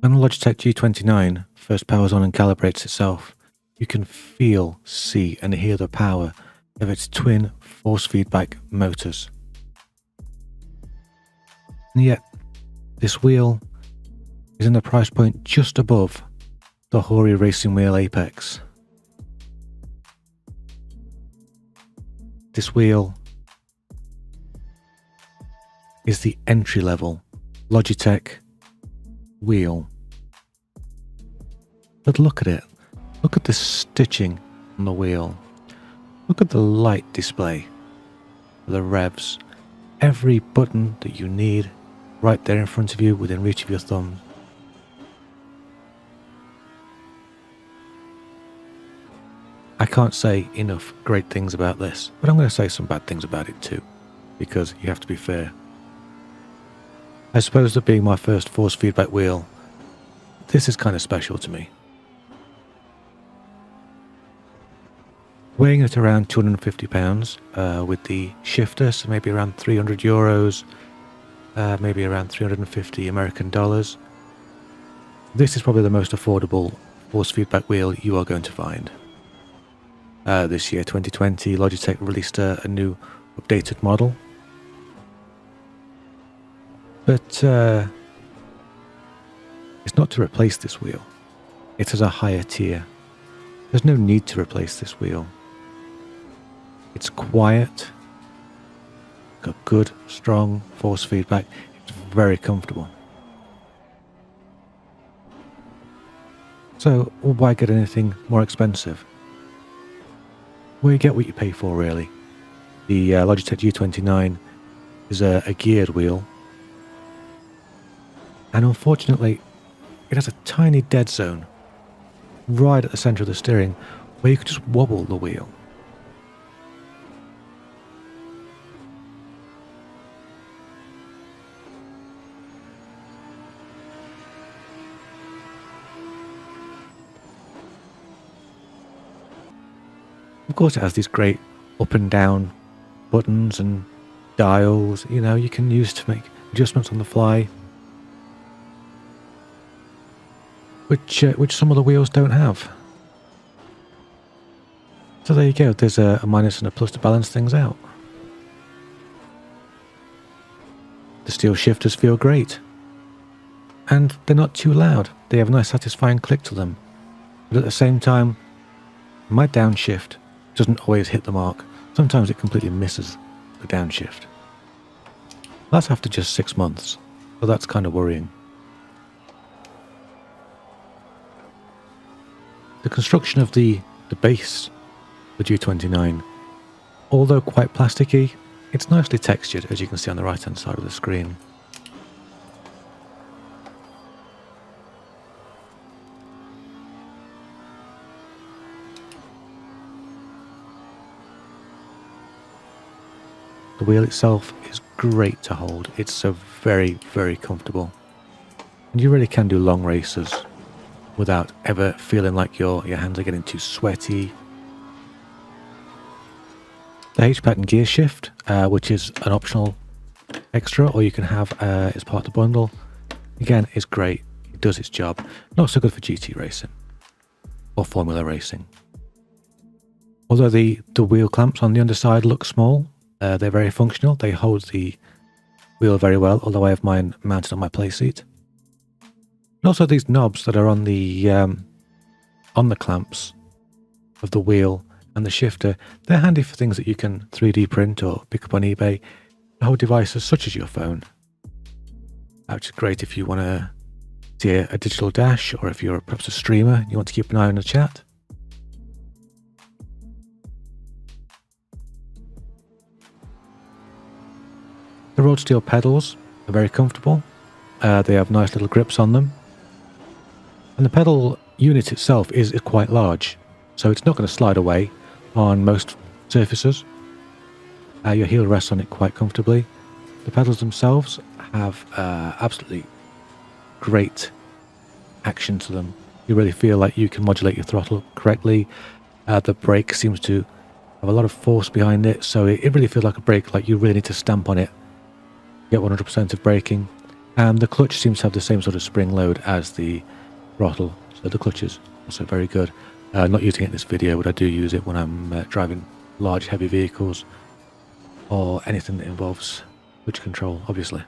When the Logitech G29 first powers on and calibrates itself, you can feel, see and hear the power of its twin force feedback motors. And yet, this wheel is in the price point just above the Hori Racing Wheel Apex. This wheel is the entry-level Logitech wheel. But look at it. Look at the stitching on the wheel. Look at the light display, the revs, every button that you need right there in front of you within reach of your thumb. I can't say enough great things about this, but I'm going to say some bad things about it too, because you have to be fair. I suppose that being my first force feedback wheel, this is kind of special to me. Weighing at around 250 pounds with the shifter, so maybe around 300 euros, maybe around 350 American dollars. This is probably the most affordable force feedback wheel you are going to find. This year, 2020, Logitech released a new updated model. But it's not to replace this wheel. It is a higher tier. There's no need to replace this wheel. It's quiet, got good, strong force feedback. It's very comfortable. So, why get anything more expensive? Well, you get what you pay for, really. The Logitech G29 is a geared wheel. And unfortunately, it has a tiny dead zone right at the centre of the steering where you could just wobble the wheel. Of course, it has these great up and down buttons and dials, you can use to make adjustments on the fly, which some of the wheels don't have. So there you go, there's a minus and a plus to balance things out. The steel shifters feel great, and they're not too loud. They have a nice satisfying click to them, but at the same time, my downshift doesn't always hit the mark. Sometimes it completely misses the downshift. That's after just 6 months, so that's kind of worrying. The construction of the base, the G29, although quite plasticky, it's nicely textured, as you can see on the right hand side of the screen. The wheel itself is great to hold. It's so very, very comfortable. And you really can do long races without ever feeling like your hands are getting too sweaty. The H-pattern gear shift, which is an optional extra, or you can have as part of the bundle, again, is great. It does its job. Not so good for GT racing or Formula racing. Although the wheel clamps on the underside look small, they're very functional. They hold the wheel very well, although I have mine mounted on my playseat. And also these knobs that are on the clamps of the wheel and the shifter, they're handy for things that you can 3D print or pick up on eBay to hold devices such as your phone. Which is great if you want to see a digital dash, or if you're perhaps a streamer and you want to keep an eye on the chat. The road steel pedals are very comfortable. They have nice little grips on them. And the pedal unit itself is quite large, so it's not going to slide away on most surfaces. Your heel rests on it quite comfortably. The pedals themselves have absolutely great action to them. You really feel like you can modulate your throttle correctly. The brake seems to have a lot of force behind it, so it really feels like a brake, like you really need to stamp on it, get 100% of braking. And the clutch seems to have the same sort of spring load as the throttle, so the clutch is also very good. Not using it in this video, but I do use it when I'm driving large heavy vehicles or anything that involves clutch control, obviously.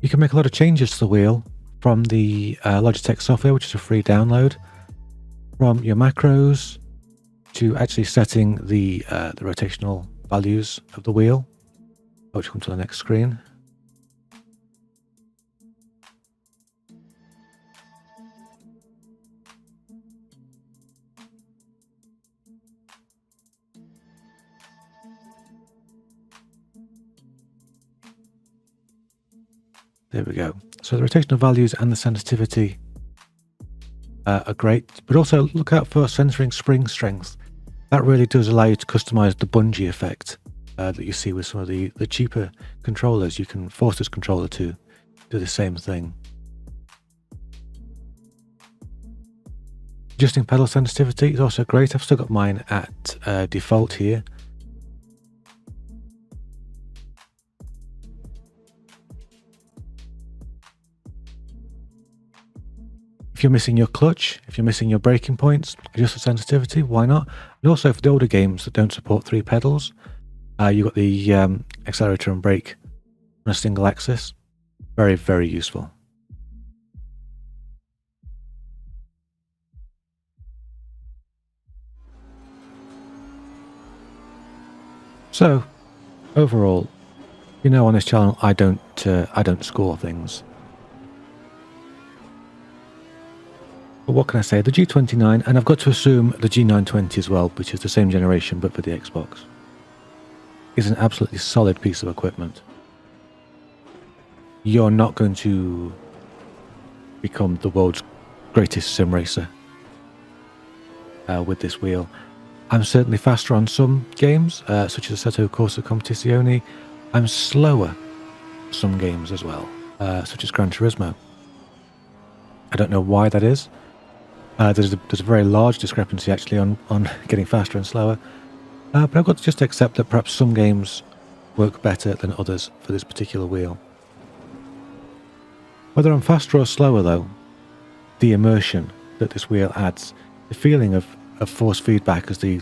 You can make a lot of changes to the wheel from the Logitech software, which is a free download, from your macros to actually setting the rotational values of the wheel, which come to the next screen. There we go. So the rotational values and the sensitivity are great, but also look out for centering spring strength. That really does allow you to customize the bungee effect that you see with some of the cheaper controllers. You can force this controller to do the same thing. Adjusting pedal sensitivity is also great. I've still got mine at default here. If you're missing your clutch, if you're missing your braking points, adjust the sensitivity, why not? And also for the older games that don't support 3 pedals, you've got the accelerator and brake on a single axis. Very, very useful. So, overall, you know, on this channel, I don't score things. But what can I say? The G29, and I've got to assume the G920 as well, which is the same generation but for the Xbox, is an absolutely solid piece of equipment. You're not going to become the world's greatest sim racer with this wheel. I'm certainly faster on some games, such as Assetto Corsa Competizione. I'm slower some games as well, such as Gran Turismo. I don't know why that is. There's a very large discrepancy actually on getting faster and slower. But I've got to just accept that perhaps some games work better than others for this particular wheel. Whether I'm faster or slower though, the immersion that this wheel adds, the feeling of force feedback as the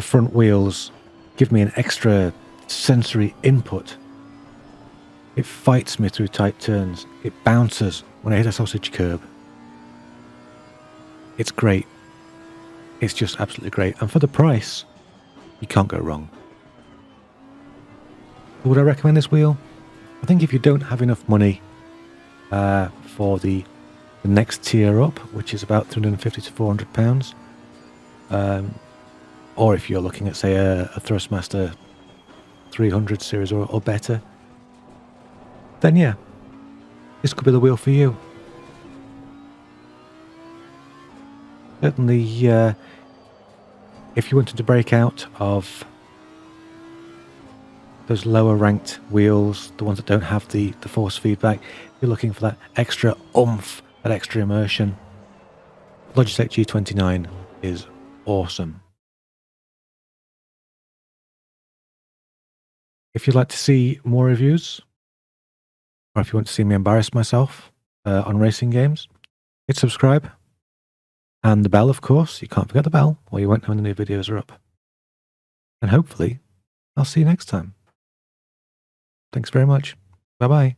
front wheels give me an extra sensory input. It fights me through tight turns. It bounces when I hit a sausage curb. It's great. It's just absolutely great. And for the price, you can't go wrong. Would I recommend this wheel? I think if you don't have enough money for the next tier up, which is about £350 to £400, or if you're looking at, say, a Thrustmaster 300 series or better, then yeah, this could be the wheel for you. Certainly, if you wanted to break out of those lower ranked wheels, the ones that don't have the force feedback, you're looking for that extra oomph, that extra immersion, Logitech G29 is awesome. If you'd like to see more reviews, or if you want to see me embarrass myself on racing games, hit subscribe. And the bell, of course. You can't forget the bell, or you won't know when the new videos are up. And hopefully, I'll see you next time. Thanks very much. Bye-bye.